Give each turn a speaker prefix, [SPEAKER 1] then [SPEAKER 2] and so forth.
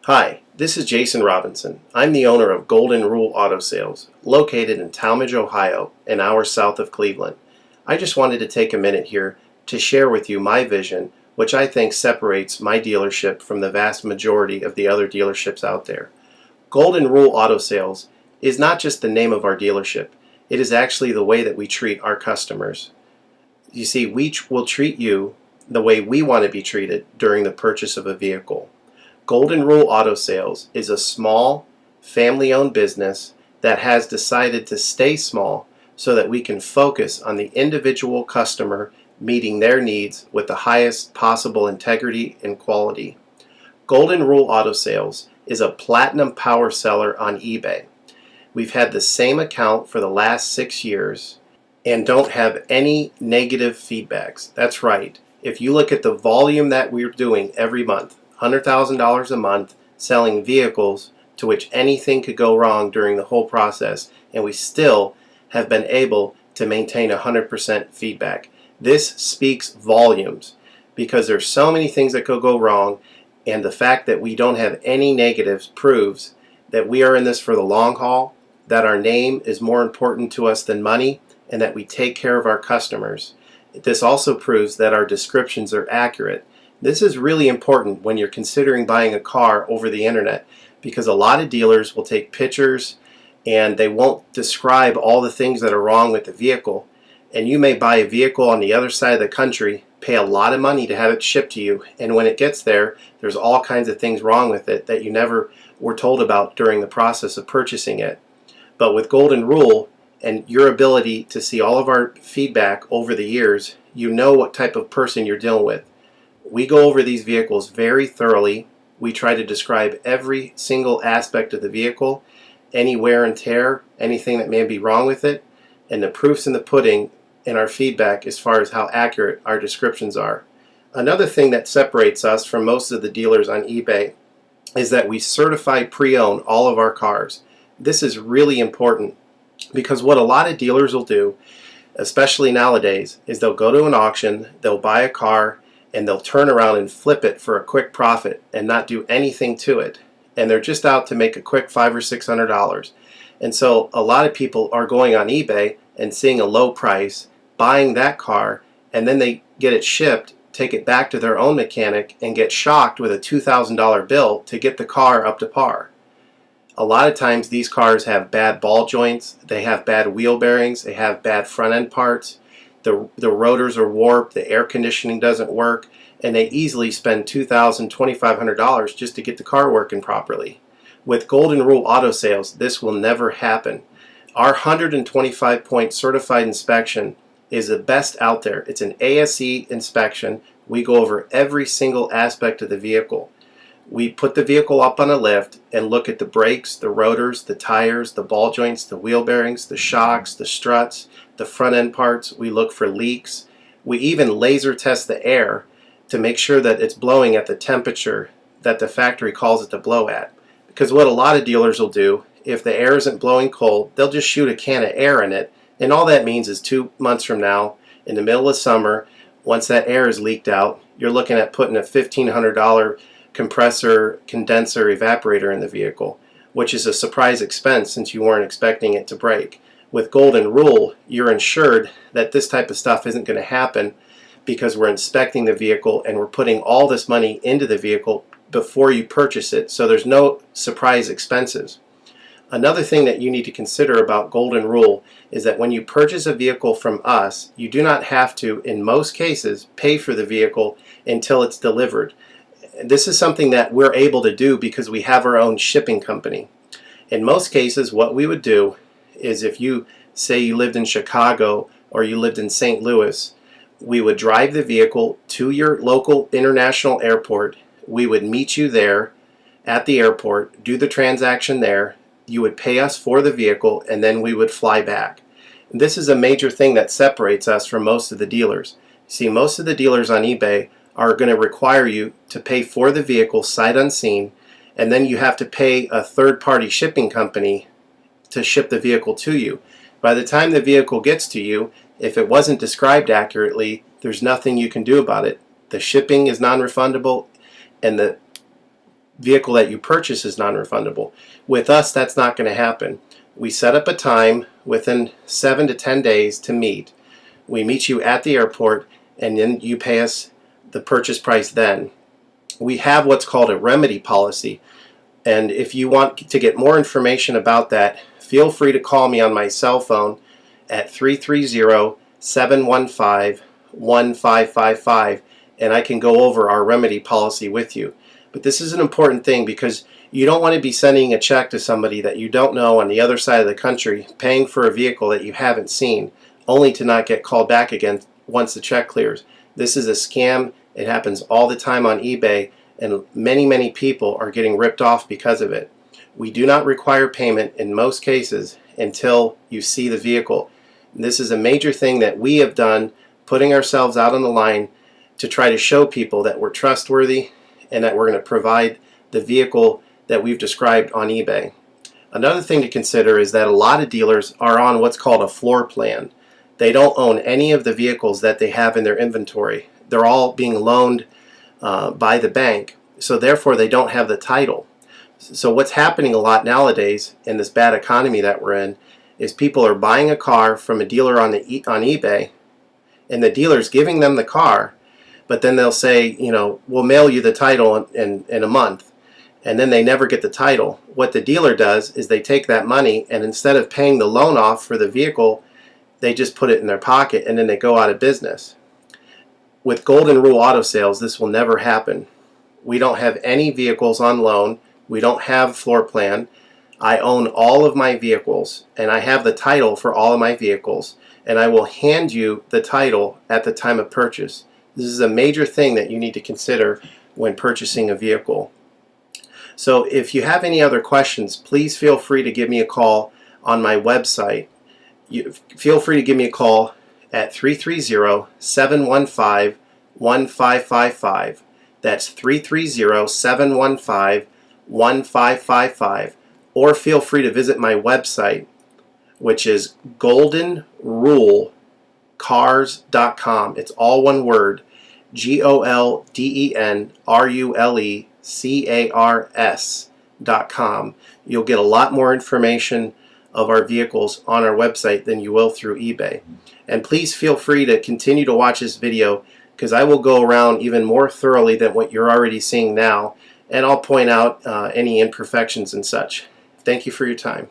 [SPEAKER 1] Hi, this is Jason Robinson. I'm the owner of Golden Rule Auto Sales, located in Talmadge, Ohio, an hour south of Cleveland. I just wanted to take a minute here to share with you my vision, which I think separates my dealership from the vast majority of the other dealerships out there. Golden Rule Auto Sales is not just the name of our dealership, it is actually the way that we treat our customers. You see, we will treat you the way we want to be treated during the purchase of a vehicle. Golden Rule Auto Sales is a small, family-owned business that has decided to stay small so that we can focus on the individual customer meeting their needs with the highest possible integrity and quality. Golden Rule Auto Sales is a platinum power seller on eBay. We've had the same account for the last 6 years and don't have any negative feedbacks. That's right. If you look at the volume that we're doing every month, $100,000 a month selling vehicles to which anything could go wrong during the whole process, and we still have been able to maintain 100% feedback. This speaks volumes because there's so many things that could go wrong, and the fact that we don't have any negatives proves that we are in this for the long haul, that our name is more important to us than money, and that we take care of our customers. This also proves that our descriptions are accurate. This is really important when you're considering buying a car over the internet, because a lot of dealers will take pictures and they won't describe all the things that are wrong with the vehicle. And you may buy a vehicle on the other side of the country, pay a lot of money to have it shipped to you, and when it gets there, there's all kinds of things wrong with it that you never were told about during the process of purchasing it. But with Golden Rule and your ability to see all of our feedback over the years, you know what type of person you're dealing with. We go over these vehicles very thoroughly. We try to describe every single aspect of the vehicle, any wear and tear, anything that may be wrong with it, and the proof's in the pudding in our feedback as far as how accurate our descriptions are. Another thing that separates us from most of the dealers on eBay is that we certify pre-owned all of our cars. This is really important because what a lot of dealers will do, especially nowadays, is they'll go to an auction, they'll buy a car, and they'll turn around and flip it for a quick profit and not do anything to it. And they're just out to make a quick $500 or $600. And so a lot of people are going on eBay and seeing a low price, buying that car, and then they get it shipped, take it back to their own mechanic, and get shocked with a $2,000 bill to get the car up to par. A lot of times these cars have bad ball joints, they have bad wheel bearings, they have bad front end parts. The rotors are warped, the air conditioning doesn't work, and they easily spend $2,000, $2,500 just to get the car working properly. With Golden Rule Auto Sales, this will never happen. Our 125-point certified inspection is the best out there. It's an ASE inspection. We go over every single aspect of the vehicle. We put the vehicle up on a lift and look at the brakes, the rotors, the tires, the ball joints, the wheel bearings, the shocks, the struts, the front end parts. We look for leaks. We even laser test the air to make sure that it's blowing at the temperature that the factory calls it to blow at. Because what a lot of dealers will do, if the air isn't blowing cold, they'll just shoot a can of air in it, and all that means is 2 months from now, in the middle of summer, once that air is leaked out, you're looking at putting a $1,500 compressor, condenser, evaporator in the vehicle, which is a surprise expense since you weren't expecting it to break. With Golden Rule, you're ensured that this type of stuff isn't going to happen because we're inspecting the vehicle and we're putting all this money into the vehicle before you purchase it, so there's no surprise expenses. Another thing that you need to consider about Golden Rule is that when you purchase a vehicle from us, you do not have to, in most cases, pay for the vehicle until it's delivered. This is something that we're able to do because we have our own shipping company. In most cases, what we would do is if you say you lived in Chicago or you lived in St. Louis, we would drive the vehicle to your local international airport. We would meet you there at the airport, do the transaction there. You would pay us for the vehicle, and then we would fly back. And this is a major thing that separates us from most of the dealers. See, most of the dealers on eBay are going to require you to pay for the vehicle sight unseen, and then you have to pay a third-party shipping company to ship the vehicle to you. By the time the vehicle gets to you, if it wasn't described accurately, there's nothing you can do about it. The shipping is non-refundable, and the vehicle that you purchase is non-refundable. With us, that's not going to happen. We set up a time within 7 to 10 days to meet. We meet you at the airport, and then you pay us the purchase price then. We have what's called a remedy policy, and if you want to get more information about that, feel free to call me on my cell phone at 330-715-1555, and I can go over our remedy policy with you. But this is an important thing because you don't want to be sending a check to somebody that you don't know on the other side of the country, paying for a vehicle that you haven't seen, only to not get called back again once the check clears. This is a scam. It happens all the time on eBay, and many people are getting ripped off because of it. We do not require payment in most cases until you see the vehicle. This is a major thing that we have done, putting ourselves out on the line to try to show people that we're trustworthy and that we're going to provide the vehicle that we've described on eBay. Another thing to consider is that a lot of dealers are on what's called a floor plan. They don't own any of the vehicles that they have in their inventory. They're all being loaned by the bank, so therefore they don't have the title. So what's happening a lot nowadays in this bad economy that we're in is people are buying a car from a dealer on eBay, and the dealer's giving them the car, but then they'll say, you know, we'll mail you the title in a month, and then they never get the title. What the dealer does is they take that money, and instead of paying the loan off for the vehicle, they just put it in their pocket, and then they go out of business. With Golden Rule Auto Sales, this will never happen. We don't have any vehicles on loan. We don't have floor plan. I own all of my vehicles, and I have the title for all of my vehicles, and I will hand you the title at the time of purchase. This is a major thing that you need to consider when purchasing a vehicle. So if you have any other questions, please feel free to give me a call on my website. Feel free to give me a call at 330-715-1555. That's 330-715-1555. Or feel free to visit my website, which is goldenrulecars.com. It's all one word, goldenrulecars.com. You'll get a lot more information of our vehicles on our website than you will through eBay. And please feel free to continue to watch this video, because I will go around even more thoroughly than what you're already seeing now, and I'll point out any imperfections and such. Thank you for your time.